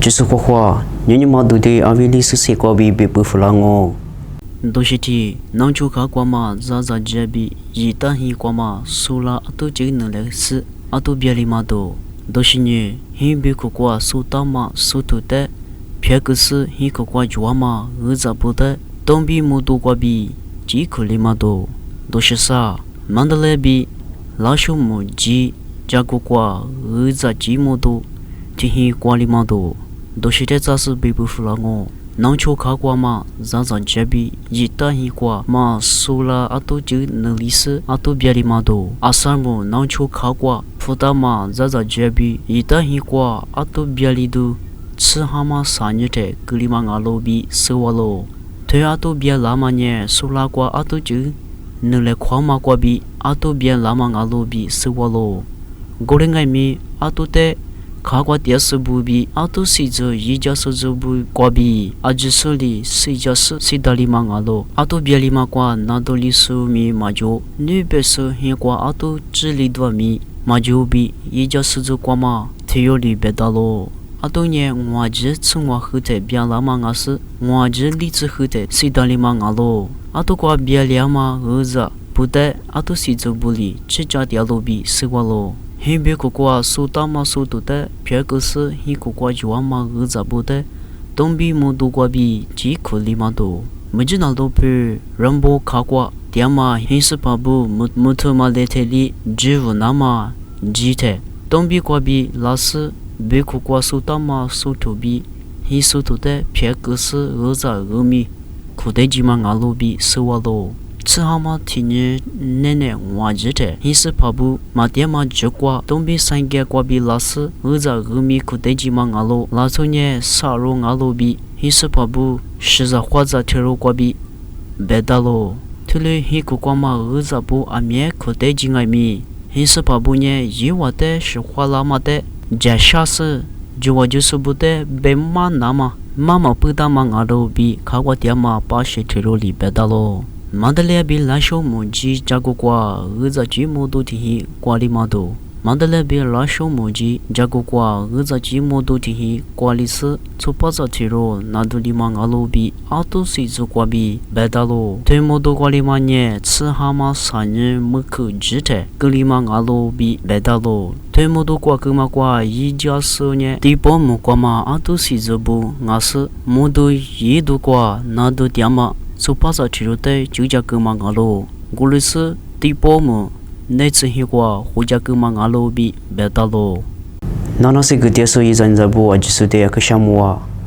就是话，你嘛都得阿维里斯些过比别不服浪哦。都是的，能出卡过嘛，咋这比一旦一过嘛，苏拉阿都这能来是阿都别里嘛都是呢，一别过过苏大嘛苏土的，别个是一个过住嘛，咋不的，东比木都过比，几口里嘛都是啥，曼德莱比，拉手木几，加过过咋几木都，这一过里嘛都是的咋是别不服浪哦。能出卡过嘛？咋这比一旦一过嘛，苏拉阿都就能历史阿都别里嘛都，阿三木能出卡过，福大嘛咋这比一旦一过阿都别里都，吃哈嘛三日的格里嘛阿罗比收完喽，对阿都别拉嘛呢，苏拉过阿都就能来夸嘛过比阿都别拉嘛阿罗比收完喽，过来爱咪阿都得。卡瓜第二部比阿都是做一家是做部瓜比阿只手里是家是达里嘛阿罗阿都别里嘛瓜那都里数米嘛就女别说很瓜阿都只里多米嘛就比一家是做瓜嘛提有里别达罗阿都呢我只从我后头别拉嘛阿是我只里子后头是达里嘛阿罗阿都瓜别里嘛儿子不得阿都是做部里只家的罗比是瓜罗。很别个过苏大嘛苏土的，别个是一个过就嘛儿子不的，东比木都过比几口里嘛都，没知道都被人不卡过，点嘛很是怕不木头嘛来这里，只有那么几天，东比过比老是别个过苏大嘛苏土比，很苏土的别个是儿子儿米，苦的几嘛阿路比是我喽。吃好嘛，听你奶奶话记的，你是怕不嘛点嘛吃过，东边三个过比老师，儿子儿米苦得几嘛阿罗，老头呢杀肉阿罗比，你是怕不实在花子贴肉过比，别打咯，后来你苦过嘛儿子不阿面苦得几爱米，你是怕不呢一话的是花拉嘛的，这下是就我就是不得被骂那嘛，妈妈不打嘛阿罗比，看我点嘛把些贴肉里别打咯。马德莱比拉手木鸡加过过，儿子鸡木都提过里嘛都。马德莱比拉手木鸡加过过，儿子鸡木都提过里是，出发着提罗，那都里嘛阿罗比，阿都是做过比白打罗。对木都过里嘛呢，吃哈嘛三日没口吃的，格里嘛阿罗比白打罗。对木都过个嘛过，一家手呢，第八木过嘛阿都是做不，阿是木都一都过，那都点嘛。出发着提罗的就叫个嘛阿罗，古里是第八木，那次去过回家个嘛阿罗比别打罗。那是个电视一阵子不，就是这个项目啊。